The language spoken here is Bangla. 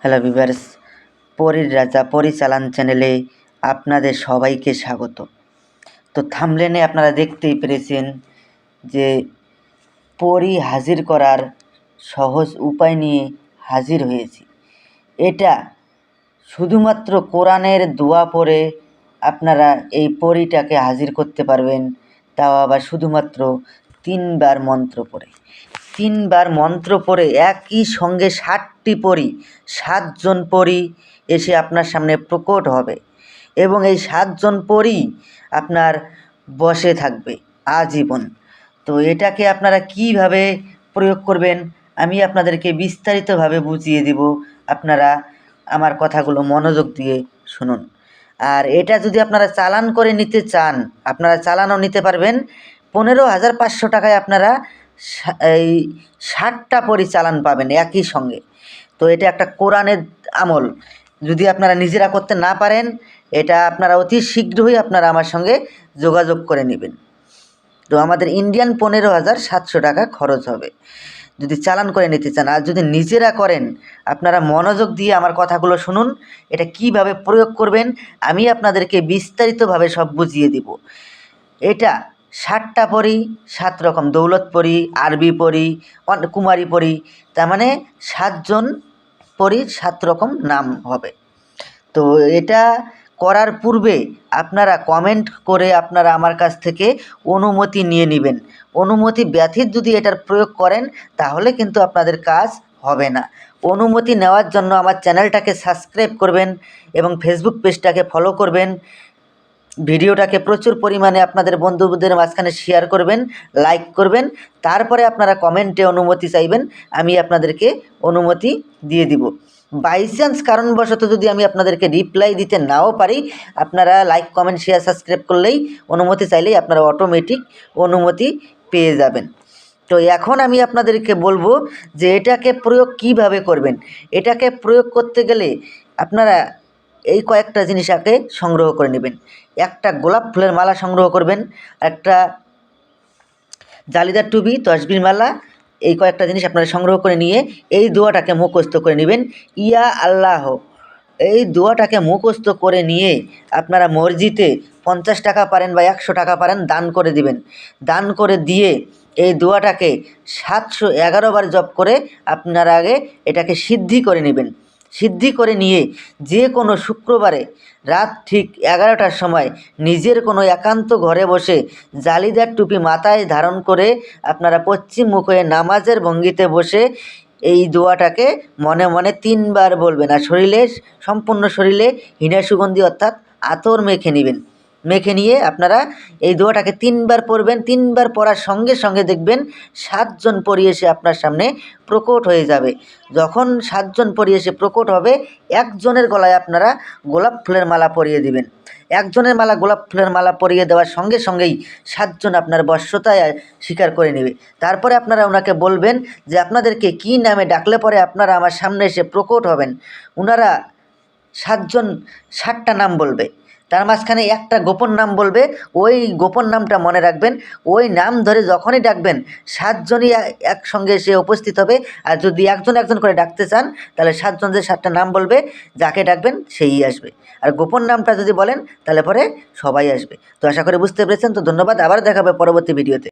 হ্যালো ভিউয়ার্স, পরীর রাজা পরিচালন চ্যানেলে আপনাদের সবাইকে স্বাগত। তো থাম্বনেলে আপনারা দেখতেই পেরেছেন যে পরী হাজির করার সহজ উপায় নিয়ে হাজির হয়েছি। এটা শুধুমাত্র কোরআনের দোয়া পড়ে আপনারা এই পরীটাকে হাজির করতে পারবেন, তাও আবার শুধুমাত্র 3 বার মন্ত্র পড়ে। 3 বার মন্ত্র পড়ে একই সঙ্গে 7টি পরী, 7 জন পরী এসে আপনার সামনে প্রকট হবে এবং এই 7 জন পরী আপনার বশে থাকবে আজীবন। তো এটাকে আপনারা কীভাবে প্রয়োগ করবেন আমি আপনাদেরকে বিস্তারিতভাবে বুঝিয়ে দিব। আপনারা আমার কথাগুলো মনোযোগ দিয়ে শুনুন। আর এটা যদি আপনারা চালান করে নিতে চান, আপনারা চালানও নিতে পারবেন। 15,500 টাকায় আপনারা এই 7টা পরী চালান পাবেন একই সঙ্গে। তো এটা একটা কোরআনের আমল। যদি আপনারা নিজেরা করতে না পারেন, এটা আপনারা অতি শীঘ্রই আপনারা আমার সঙ্গে যোগাযোগ করে নেবেন। তো আমাদের ইন্ডিয়ান 15,700 টাকা খরচ হবে যদি চালান করে নিতে চান। আর যদি নিজেরা করেন, আপনারা মনোযোগ দিয়ে আমার কথাগুলো শুনুন। এটা কিভাবে প্রয়োগ করবেন আমি আপনাদেরকে বিস্তারিতভাবে সব বুঝিয়ে দিব। এটা 7টা পরী, 7 রকম দৌলত পরী, আরবি পরী, কুমারী পরী, তার মানে 7 জন পরীর 7 রকম নাম হবে। তো এটা করার পূর্বে আপনারা কমেন্ট করে আপনারা আমার কাছ থেকে অনুমতি নিয়ে নেবেন। অনুমতি ব্যতীত যদি এটার প্রয়োগ করেন তাহলে কিন্তু আপনাদের কাজ হবে না। অনুমতি নেওয়ার জন্য আমার চ্যানেলটাকে সাবস্ক্রাইব করবেন এবং ফেসবুক পেজটাকে ফলো করবেন। ভিডিওটাকে প্রচুর পরিমাণে আপনাদের বন্ধুদের মাঝখানে শেয়ার করবেন, লাইক করবেন। তারপরে আপনারা কমেন্টে অনুমতি চাইবেন, আমি আপনাদেরকে অনুমতি দিয়ে দিব। বাই চান্স কারণবশত যদি আমি আপনাদেরকে রিপ্লাই দিতে নাও পারি, আপনারা লাইক, কমেন্ট, শেয়ার, সাবস্ক্রাইব করলেই, অনুমতি চাইলেই আপনারা অটোমেটিক অনুমতি পেয়ে যাবেন। তো এখন আমি আপনাদেরকে বলবো যে এটাকে প্রয়োগ কিভাবে করবেন। এটাকে প্রয়োগ করতে গেলে আপনারা এই কয়েকটা জিনিস আগে সংগ্রহ করে নেবেন। একটা গোলাপ ফুলের মালা সংগ্রহ করবেন, একটা জালিদার টুপি, তসবির মালা, এই কয়েকটা জিনিস আপনারা সংগ্রহ করে নিয়ে এই দোয়াটাকে মুখস্থ করে নেবেন। ইয়া আল্লাহ, এই দোয়াটাকে মুখস্থ করে নিয়ে আপনারা মসজিদে 50 টাকা পারেন বা 100 টাকা পারেন দান করে দিবেন। দান করে দিয়ে এই দোয়াটাকে 711 বার জপ করে আপনারা আগে এটাকে সিদ্ধি করে নেবেন। সিদ্ধি করে নিয়ে যে কোনো শুক্রবারে রাত ঠিক 11টার সময় নিজের কোনো একান্ত ঘরে বসে জালিদার টুপি মাথায় ধারণ করে আপনারা পশ্চিম মুখ হয়ে নামাজের ভঙ্গিতে বসে এই দোয়াটাকে মনে মনে 3 বার বলবেন। আর শরীরে, সম্পূর্ণ শরীরে হিনা সুগন্ধি অর্থাৎ আতর মেখে নেবেন। মেখে নিয়ে আপনারা এই দোয়াটাকে 3 বার পড়বেন। 3 বার পড়ার সঙ্গে সঙ্গে দেখবেন 7 জন পরী এসে আপনার সামনে প্রকট হয়ে যাবে। যখন 7 জন পরী এসে প্রকট হবে, একজনের গলায় আপনারা গোলাপ ফুলের মালা পরিয়ে দিবেন। একজনের মালা গোলাপ ফুলের মালা পরিয়ে দেওয়ার সঙ্গে সঙ্গেই 7 জন আপনার বশ্যতায় স্বীকার করে নেবে। তারপরে আপনারা ওনাকে বলবেন যে আপনাদেরকে কী নামে ডাকলে পরে আপনারা আমার সামনে এসে প্রকট হবেন। ওনারা 7 জন 7টা নাম বলবে, তার মাঝখানে একটা গোপন নাম বলবে। ওই গোপন নামটা মনে রাখবেন। ওই নাম ধরে যখনই ডাকবেন 7 জনই একসঙ্গে এসে উপস্থিত হবে। আর যদি একজন একজন করে ডাকতে চান তাহলে 7 জন যে 7টা নাম বলবে, যাকে ডাকবেন সেই আসবে। আর গোপন নামটা যদি বলেন তাহলে পরে সবাই আসবে। তো আশা করি বুঝতে পেরেছেন। তো ধন্যবাদ, আবার দেখা হবে পরবর্তী ভিডিওতে।